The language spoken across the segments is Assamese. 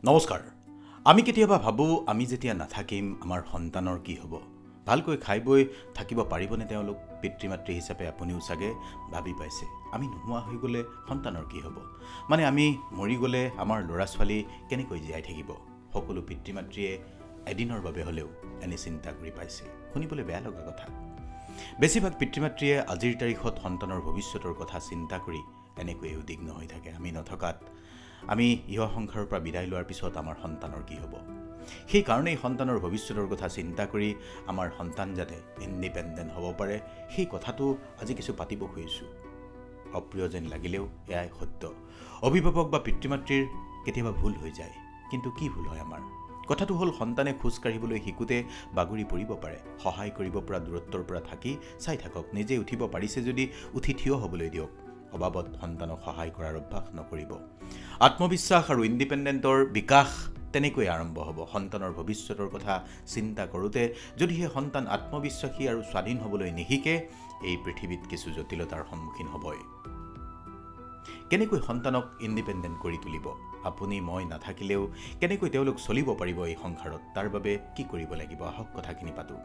নমস্কাৰ। আমি কেতিয়াবা ভাবোঁ আমি যেতিয়া নাথাকিম আমাৰ সন্তানৰ কি হ'ব, ভালকৈ খাই বৈ থাকিব পাৰিবনে তেওঁলোক? পিতৃ মাতৃ হিচাপে আপুনিও চাগে ভাবি পাইছে আমি নোহোৱা হৈ গ'লে সন্তানৰ কি হ'ব, মানে আমি মৰি গ'লে আমাৰ ল'ৰা ছোৱালী কেনেকৈ জীয়াই থাকিব। সকলো পিতৃ মাতৃয়ে এদিনৰ বাবে হ'লেও এনে চিন্তা কৰি পাইছে। শুনিবলৈ বেয়া লগা কথা। বেছিভাগ পিতৃ মাতৃয়ে আজিৰ তাৰিখত সন্তানৰ ভৱিষ্যতৰ কথা চিন্তা কৰি এনেকৈয়ে উদ্বিগ্ন হৈ থাকে। আমি নথকাত, আমি ইহ সংসাৰৰ পৰা বিদায় লোৱাৰ পিছত আমাৰ সন্তানৰ কি হ'ব। সেইকাৰণেই সন্তানৰ ভৱিষ্যতৰ কথা চিন্তা কৰি আমাৰ সন্তান যাতে ইণ্ডিপেণ্ডেণ্ট হ'ব পাৰে, সেই কথাটো আজি কিছু পাতিব খুজিছোঁ। অপ্ৰিয় যেন লাগিলেও এয়াই সত্য। অভিভাৱক বা পিতৃ মাতৃৰ কেতিয়াবা ভুল হৈ যায়, কিন্তু কি ভুল হয় আমাৰ? কথাটো হ'ল, সন্তানে খোজ কাঢ়িবলৈ শিকোঁতে বাগৰি পৰিব পাৰে। সহায় কৰিব পৰা দূৰত্বৰ পৰা থাকি চাই থাকক। নিজে উঠিব পাৰিছে যদি উঠি থিয় হ'বলৈ দিয়ক। অবাবত সন্তানক সহায় কৰাৰ অভ্যাস নকৰিব। আত্মবিশ্বাস আৰু ইণ্ডিপেণ্ডেণ্টৰ বিকাশ তেনেকৈ আৰম্ভ হ'ব। সন্তানৰ ভৱিষ্যতৰ কথা চিন্তা কৰোঁতে যদিহে সন্তান আত্মবিশ্বাসী আৰু স্বাধীন হ'বলৈ নিশিকে, এই পৃথিৱীত কিছু জটিলতাৰ সন্মুখীন হ'বই। কেনেকৈ সন্তানক ইণ্ডিপেণ্ডেণ্ট কৰি তুলিব? আপুনি মই নাথাকিলেও কেনেকৈ তেওঁলোক চলিব পাৰিব এই সংসাৰত, তাৰ বাবে কি কৰিব লাগিব? আহক কথাখিনি পাতোঁ।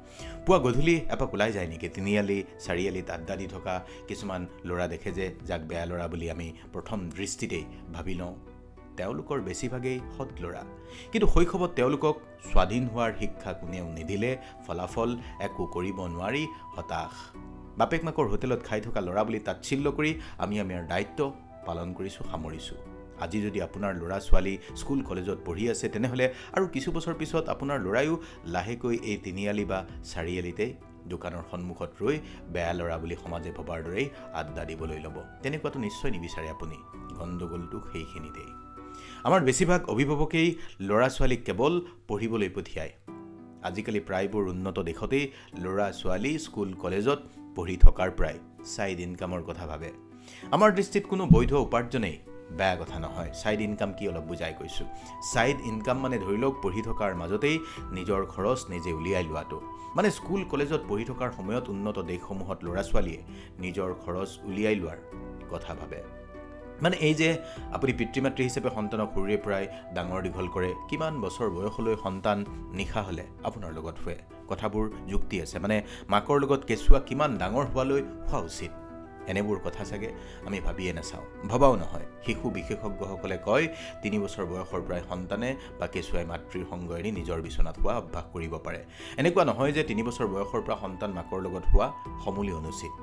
পুৱা গধূলি এপাক ওলাই যায় নেকি? তিনিআলি চাৰিআলিত আড্ডা দি থকা কিছুমান ল'ৰা দেখে যে, যাক বেয়া ল'ৰা বুলি আমি প্ৰথম দৃষ্টিতেই ভাবি লওঁ, তেওঁলোকৰ বেছিভাগেই সৎ ল'ৰা। কিন্তু শৈশৱত তেওঁলোকক স্বাধীন হোৱাৰ শিক্ষা কোনেও নিদিলে, ফলাফল একো কৰিব নোৱাৰি হতাশ। বাপেক মাকৰ হোটেলত খাই থকা ল'ৰা বুলি তাচ্ছিল্য কৰি আমি আমাৰ দায়িত্ব পালন কৰিছোঁ, সামৰিছোঁ। আজি যদি আপোনাৰ ল'ৰা ছোৱালী স্কুল কলেজত পঢ়ি আছে, তেনেহ'লে আৰু কিছু বছৰ পিছত আপোনাৰ ল'ৰায়ো লাহেকৈ এই তিনিআলি বা চাৰিআলিতেই দোকানৰ সন্মুখত ৰৈ বেয়া ল'ৰা বুলি সমাজে ভবাৰ দৰেই আড্ডা দিবলৈ ল'ব। তেনেকুৱাটো নিশ্চয় নিবিচাৰে আপুনি। গণ্ডগোলটো সেইখিনিতেই। আমাৰ বেছিভাগ অভিভাৱকেই ল'ৰা ছোৱালীক কেৱল পঢ়িবলৈ পঠিয়ায়। আজিকালি প্ৰায়বোৰ উন্নত দেশতেই ল'ৰা ছোৱালী স্কুল কলেজত পঢ়ি থকাৰ প্ৰায় ছাইড ইনকামৰ কথা ভাবে। আমাৰ দৃষ্টিত কোনো বৈধ উপাৰ্জনেই বেয়া কথা নহয়। ছাইড ইনকাম কি অলপ বুজাই কৈছোঁ। ছাইড ইনকাম মানে ধৰি লওক, পঢ়ি থকাৰ মাজতেই নিজৰ খৰচ নিজে উলিয়াই লোৱাটো। মানে স্কুল কলেজত পঢ়ি থকাৰ সময়ত উন্নত দেশসমূহত ল'ৰা ছোৱালীয়ে নিজৰ খৰচ উলিয়াই লোৱাৰ কথা ভাবে। মানে এই যে আপুনি পিতৃ মাতৃ হিচাপে সন্তানক সৰুৰে পৰাই ডাঙৰ দীঘল কৰে, কিমান বছৰ বয়সলৈ সন্তান নিশা হ'লে আপোনাৰ লগত শুৱে? কথাবোৰ যুক্তি আছে। মানে মাকৰ লগত কেঁচুৱা কিমান ডাঙৰ হোৱালৈ হোৱা উচিত, এনেবোৰ কথা চাগে আমি ভাবিয়ে নাচাওঁ, ভবাও নহয়। শিশু বিশেষজ্ঞসকলে কয়, 3 বছৰ বয়সৰ পৰাই সন্তানে বা কেঁচুৱাই মাতৃৰ সংগ এৰি নিজৰ বিচনাত শুৱা অভ্যাস কৰিব পাৰে। এনেকুৱা নহয় যে 3 বছৰ বয়সৰ পৰা সন্তান মাকৰ লগত শুৱা সমূলি অনুচিত।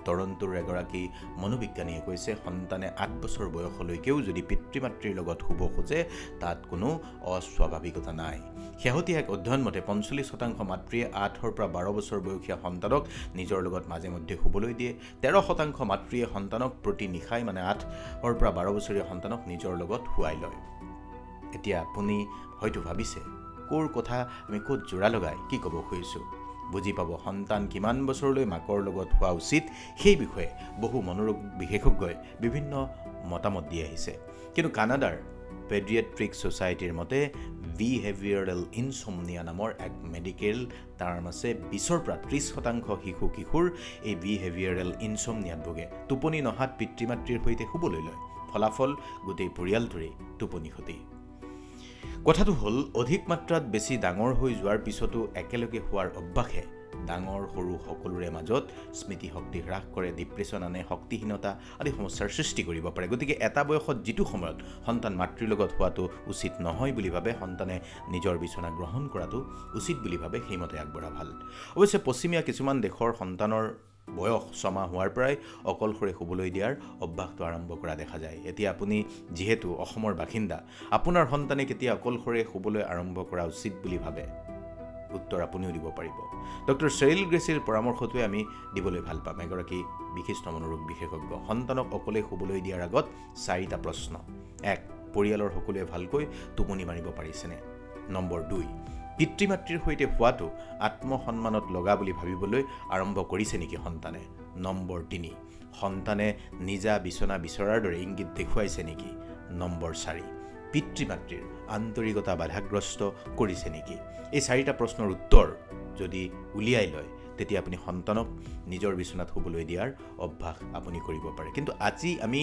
টৰণ্টোৰ এগৰাকী মনোবিজ্ঞানীয়ে কৈছে, সন্তানে 8 বছৰ বয়সলৈকেও যদি পিতৃ মাতৃৰ লগত শুব খোজে, তাত কোনো অস্বাভাৱিকতা নাই। শেহতীয়া এক অধ্যয়ন মতে 45% মাতৃয়ে 8 পৰা 12 বছৰ বয়সীয়া সন্তানক নিজৰ লগত মাজে মধ্যে শুবলৈ দিয়ে। 13% মাতৃয়ে সন্তানক প্ৰতি নিশাই, মানে 8 পৰা 12 বছৰীয়া সন্তানক নিজৰ লগত শুৱাই লয়। এতিয়া আপুনি হয়তো ভাবিছে, ক'ৰ কথা আমি ক'ত জোৰা লগাই কি ক'ব খুজিছোঁ। বুজি পাব, সন্তান কিমান বছৰলৈ মাকৰ লগত হোৱা উচিত সেই বিষয়ে বহু মনোৰোগ বিশেষজ্ঞই বিভিন্ন মতামত দি আহিছে। কিন্তু কানাডাৰ পেডিয়াট্ৰিক ছ'চাইটিৰ মতে বিহেভিয়ৰেল ইনচমনিয়া নামৰ এক মেডিকেল টাৰ্ম আছে। 20 পৰা 30% শিশু কিশোৰ এই বিহেভিয়ৰেল ইনচমনিয়াত ভোগে। টোপনি নহাত পিতৃ মাতৃৰ সৈতে শুবলৈ লয়, ফলাফল গোটেই পৰিয়ালটোৰেই টোপনি ক্ষতি। কথাটো হ'ল, অধিক মাত্ৰাত বেছি ডাঙৰ হৈ যোৱাৰ পিছতো একেলগে হোৱাৰ অভ্যাসে ডাঙৰ সৰু সকলোৰে মাজত স্মৃতিশক্তি হ্ৰাস কৰে, ডিপ্ৰেশ্যন আনে, শক্তিহীনতা আদি সমস্যাৰ সৃষ্টি কৰিব পাৰে। গতিকে এটা বয়সত যিটো সময়ত সন্তান মাতৃৰ লগত হোৱাটো উচিত নহয় বুলি ভাবে, সন্তানে নিজৰ বিচনা গ্ৰহণ কৰাটো উচিত বুলি ভাবে, সেইমতে আগবঢ়া ভাল। অৱশ্যে পশ্চিমীয়া কিছুমান দেশৰ সন্তানৰ বয়স 6 মাহ হোৱাৰ পৰাই অকলশৰে শুবলৈ দিয়াৰ অভ্যাসটো আৰম্ভ কৰা দেখা যায়। এতিয়া আপুনি যিহেতু অসমৰ বাসিন্দা, আপোনাৰ সন্তানে কেতিয়া অকলশৰে শুবলৈ আৰম্ভ কৰা উচিত বুলি ভাবে? উত্তৰ আপুনিও দিব পাৰিব। ডক্টৰ চেৰিল গ্ৰেচিৰ পৰামৰ্শটোৱে আমি দিবলৈ ভাল পাম। এগৰাকী বিশিষ্ট মনোৰোগ বিশেষজ্ঞ। সন্তানক অকলে শুবলৈ দিয়াৰ আগত 4টা প্ৰশ্ন। 1. পৰিয়ালৰ সকলোৱে ভালকৈ টোপনি মাৰিব পাৰিছেনে? নম্বৰ 2. পিতৃ মাতৃৰ সৈতে শুৱাটো আত্মসন্মানত লগা বুলি ভাবিবলৈ আৰম্ভ কৰিছে নেকি সন্তানে? নম্বৰ 3. সন্তানে নিজা বিচনা বিচৰাৰ দৰে ইংগিত দেখুৱাইছে নেকি? নম্বৰ 4. পিতৃ মাতৃৰ আন্তৰিকতা বাধাগ্ৰস্ত কৰিছে নেকি? এই 4টা প্ৰশ্নৰ উত্তৰ যদি উলিয়াই লয়, তেতিয়া আপুনি সন্তানক নিজৰ বিচনাত শুবলৈ দিয়াৰ অভ্যাস আপুনি কৰিব পাৰে। কিন্তু আজি আমি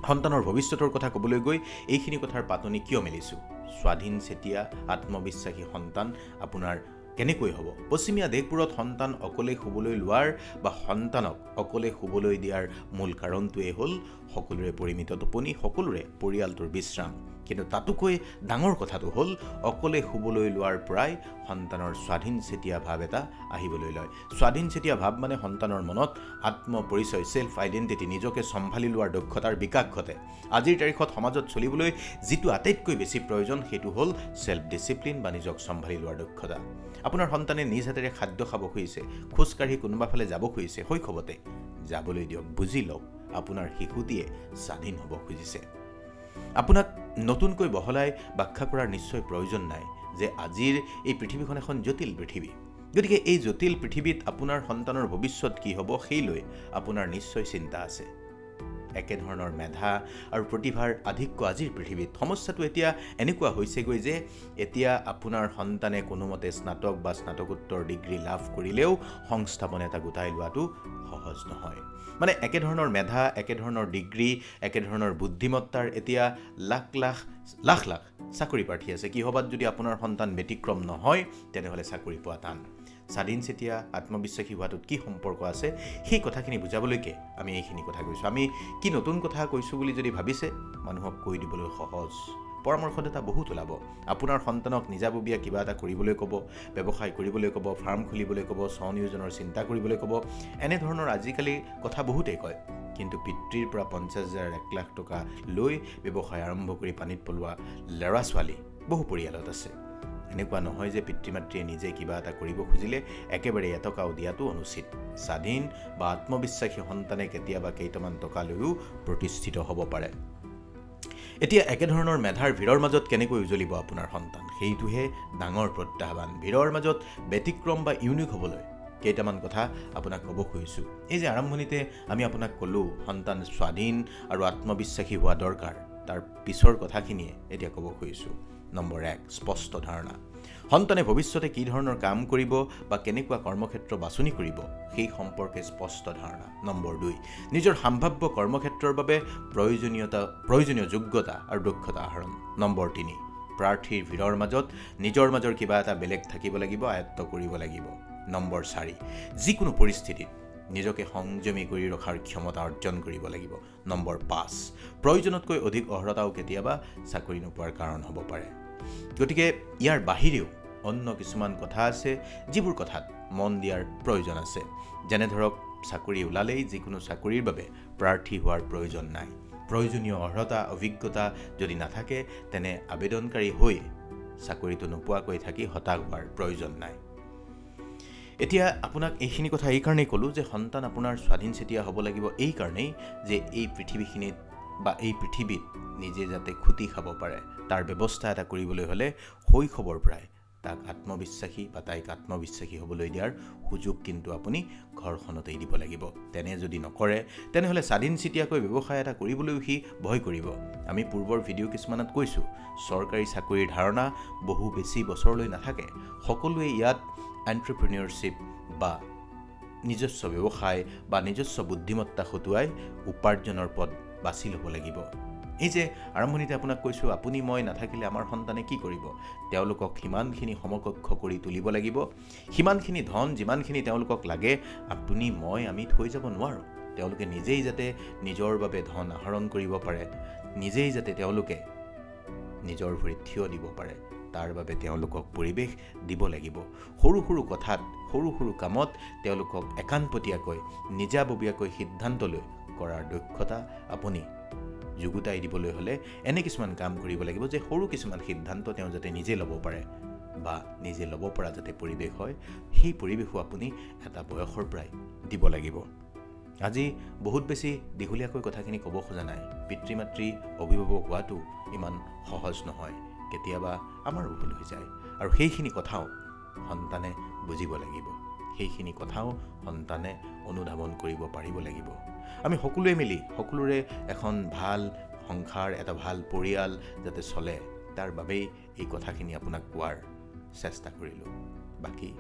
সন্তানৰ ভৱিষ্যতৰ কথা ক'বলৈ গৈ এইখিনি কথাৰ পাতনি কিয় মেলিছোঁ? স্বাধীন চেতিয়া আত্মবিশ্বাসী সন্তান আপোনাৰ কেনেকৈ হ'ব? পশ্চিমীয়া দেশবোৰত সন্তান অকলে শুবলৈ লোৱাৰ বা সন্তানক অকলে শুবলৈ দিয়াৰ মূল কাৰণটোৱেই হ'ল সকলোৰে পৰিমিত টোপনি, সকলোৰে পৰিয়ালটোৰ বিশ্ৰাম। কিন্তু তাতোকৈ ডাঙৰ কথাটো হ'ল অকলে শুবলৈ লোৱাৰ পৰাই সন্তানৰ স্বাধীন চেতিয়া ভাৱ এটা আহিবলৈ লয়। স্বাধীন চেতিয়া ভাৱ মানে সন্তানৰ মনত আত্মপৰিচয়, ছেল্ফ আইডেণ্টিটি, নিজকে চম্ভালি লোৱাৰ দক্ষতাৰ বিকাশ ঘটে। আজিৰ তাৰিখত সমাজত চলিবলৈ যিটো আটাইতকৈ বেছি প্ৰয়োজন সেইটো হ'ল ছেল্ফ ডিচিপ্লিন বা নিজক চম্ভালি লোৱাৰ দক্ষতা। আপোনাৰ সন্তানে নিজ হাতেৰে খাদ্য খাব খুজিছে, খোজকাঢ়ি কোনোবা ফালে যাব খুজিছে, শৈশৱতে যাবলৈ দিয়ক, বুজি লওক আপোনাৰ শিশুটিয়ে স্বাধীন হ'ব খুজিছে। আপোনাক নতুনকৈ বহলাই ব্যাখ্যা কৰাৰ নিশ্চয় প্ৰয়োজন নাই যে আজিৰ এই পৃথিৱীখন এখন জটিল পৃথিৱী। গতিকে এই জটিল পৃথিৱীত আপোনাৰ সন্তানৰ ভৱিষ্যত কি হ'ব সেই লৈ আপোনাৰ নিশ্চয় চিন্তা আছে। একেধৰণৰ মেধা আৰু প্ৰতিভাৰ আধিক্য আজিৰ পৃথিৱীত। সমস্যাটো এতিয়া এনেকুৱা হৈছেগৈ যে এতিয়া আপোনাৰ সন্তানে কোনোমতে স্নাতক বা স্নাতকোত্তৰ ডিগ্ৰী লাভ কৰিলেও সংস্থাপন এটা গোটাই লোৱাটো সহজ নহয়। মানে একেধৰণৰ মেধা, একেধৰণৰ ডিগ্ৰী, একেধৰণৰ বুদ্ধিমত্তাৰ এতিয়া লাখ লাখ চাকৰি প্ৰাৰ্থী আছে। কিহবাত যদি আপোনাৰ সন্তান ব্যতিক্ৰম নহয় তেনেহ'লে চাকৰি পোৱা টান। স্বাধীন চেতিয়া আত্মবিশ্বাসী হোৱাটোত কি সম্পৰ্ক আছে সেই কথাখিনি বুজাবলৈকে আমি এইখিনি কথা কৈছোঁ। আমি কি নতুন কথা কৈছোঁ বুলি যদি ভাবিছে মানুহক কৈ দিবলৈ সহজ। পৰামৰ্শদাতা বহুত ওলাব। আপোনাৰ সন্তানক নিজাববীয়া কিবা এটা কৰিবলৈ ক'ব, ব্যৱসায় কৰিবলৈ ক'ব, ফাৰ্ম খুলিবলৈ ক'ব, স্বনিয়োজনৰ চিন্তা কৰিবলৈ ক'ব। এনেধৰণৰ আজিকালি কথা বহুতেই কয়। কিন্তু পিতৃৰ পৰা 50,000 1 লাখ টকা লৈ ব্যৱসায় আৰম্ভ কৰি পানীত পেলোৱা ল'ৰা ছোৱালী বহু পৰিয়ালত আছে। এনেকুৱা নহয় যে পিতৃ মাতৃয়ে নিজে কিবা এটা কৰিব খুজিলে একেবাৰে এটকাও দিয়াটো অনুচিত। স্বাধীন বা আত্মবিশ্বাসী সন্তানে কেতিয়াবা কেইটামান টকা লৈও প্ৰতিষ্ঠিত হ'ব পাৰে। এতিয়া একেধৰণৰ মেধাৰ ভিৰৰ মাজত কেনেকৈ উজলিব আপোনাৰ সন্তান, সেইটোহে ডাঙৰ প্ৰত্যাহ্বান। ভিৰৰ মাজত ব্যতিক্ৰম বা ইউনিক হ'বলৈ কেইটামান কথা আপোনাক ক'ব খুজিছোঁ। এই যে আৰম্ভণিতে আমি আপোনাক ক'লোঁ সন্তান স্বাধীন আৰু আত্মবিশ্বাসী হোৱা দৰকাৰ, তাৰ পিছৰ কথাখিনিয়ে এতিয়া ক'ব খুজিছোঁ। নম্বৰ 1, স্পষ্ট ধাৰণা। সন্তানে ভৱিষ্যতে কি ধৰণৰ কাম কৰিব বা কেনেকুৱা কৰ্মক্ষেত্ৰ বাছনি কৰিব সেই স্পষ্ট ধাৰণা। নম্বৰ 2, নিজৰ সম্ভাৱ্য কৰ্মক্ষেত্ৰৰ বাবে প্ৰয়োজনীয় যোগ্যতা আৰু দক্ষতা আহৰণ। নম্বৰ 3, প্ৰাৰ্থীৰ ভিৰৰ মাজত নিজৰ মাজৰ কিবা এটা বেলেগ থাকিব লাগিব, আয়ত্ত কৰিব লাগিব। নম্বৰ 4, যিকোনো পৰিস্থিতিত নিজকে সংযমী কৰি ৰখাৰ ক্ষমতা অৰ্জন কৰিব লাগিব। নম্বৰ 5, প্ৰয়োজনতকৈ অধিক অৰ্হতাও কেতিয়াবা চাকৰি নোপোৱাৰ কাৰণ হ'ব পাৰে। গতিকে ইয়াৰ বাহিৰেও অন্য কিছুমান কথা আছে যিবোৰ কথাত মন দিয়াৰ প্ৰয়োজন আছে। যেনে ধৰক চাকৰি ওলালেই যিকোনো চাকৰিৰ বাবে প্ৰাৰ্থী হোৱাৰ প্ৰয়োজন নাই। প্ৰয়োজনীয় অৰ্হতা অভিজ্ঞতা যদি নাথাকে তেনে আবেদনকাৰী হৈ চাকৰিটো নোপোৱাকৈ থাকি হতাশ হোৱাৰ প্ৰয়োজন নাই। এতিয়া আপোনাক এইখিনি কথা এইকাৰণেই ক'লোঁ যে সন্তান আপোনাৰ স্বাধীন চেতিয়া হ'ব লাগিব এই কাৰণেই যে এই পৃথিৱীখিনিত বা এই পৃথিৱীত নিজে যাতে খুটি খাব পাৰে তাৰ ব্যৱস্থা এটা কৰিবলৈ হ'লে শৈশৱৰ পৰাই তাক আত্মবিশ্বাসী বা তাইক আত্মবিশ্বাসী হ'বলৈ দিয়াৰ সুযোগ কিন্তু আপুনি ঘৰখনতেই দিব লাগিব। তেনে যদি নকৰে তেনেহ'লে স্বাধীন চিতিয়াকৈ ব্যৱসায় এটা কৰিবলৈও সি ভয় কৰিব। আমি পূৰ্বৰ ভিডিঅ' কিছুমানত কৈছোঁ চৰকাৰী চাকৰিৰ ধাৰণা বহু বেছি বছৰলৈ নাথাকে। সকলোৱে ইয়াত এণ্ট্ৰপ্ৰেনিয়ৰশ্বিপ বা নিজস্ব ব্যৱসায় বা নিজস্ব বুদ্ধিমত্তা খটুৱাই উপাৰ্জনৰ পথ বাছি ল'ব লাগিব। এই যে আৰম্ভণিতে আপোনাক কৈছোঁ আপুনি মই নাথাকিলে আমাৰ সন্তানে কি কৰিব, তেওঁলোকক সিমানখিনি সমকক্ষ কৰি তুলিব লাগিব। সিমানখিনি ধন যিমানখিনি তেওঁলোকক লাগে আপুনি মই আমি থৈ যাব নোৱাৰোঁ। তেওঁলোকে নিজেই যাতে নিজৰ বাবে ধন আহৰণ কৰিব পাৰে, নিজেই যাতে তেওঁলোকে নিজৰ ভৰিত থিয় দিব পাৰে তাৰ বাবে তেওঁলোকক পৰিৱেশ দিব লাগিব। সৰু সৰু কথাত সৰু সৰু কামত তেওঁলোকক একানপতীয়াকৈ নিজাববীয়াকৈ সিদ্ধান্ত লৈ কৰাৰ দক্ষতা আপুনি যুগুতাই দিবলৈ হ'লে এনে কিছুমান কাম কৰিব লাগিব যে সৰু কিছুমান সিদ্ধান্ত তেওঁ যাতে নিজে ল'ব পাৰে বা নিজে ল'ব পৰা যাতে পৰিৱেশ হয় সেই পৰিৱেশো আপুনি এটা বয়সৰ পৰাই দিব লাগিব। আজি বহুত বেছি দীঘলীয়াকৈ কথাখিনি ক'ব খোজা নাই। পিতৃ মাতৃ অভিভাৱক হোৱাটো ইমান সহজ নহয়, কেতিয়াবা আমাৰো ভুল হৈ যায় আৰু সেইখিনি কথাও সন্তানে বুজিব লাগিব, সেইখিনি কথাও সন্তানে অনুধাৱন কৰিব পাৰিব লাগিব। আমি সকলোৱে মিলি সকলোৰে এখন ভাল সংসাৰ এটা ভাল পৰিয়াল যাতে চলে তাৰ বাবেই এই কথাখিনি আপোনাক কোৱাৰ চেষ্টা কৰিলোঁ। বাকী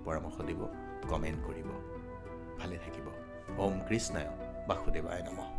পৰামৰ্শ দিব, কমেণ্ট কৰিব। ভালে থাকিব। ওম কৃষ্ণায় বাসুদেৱায় নমঃ।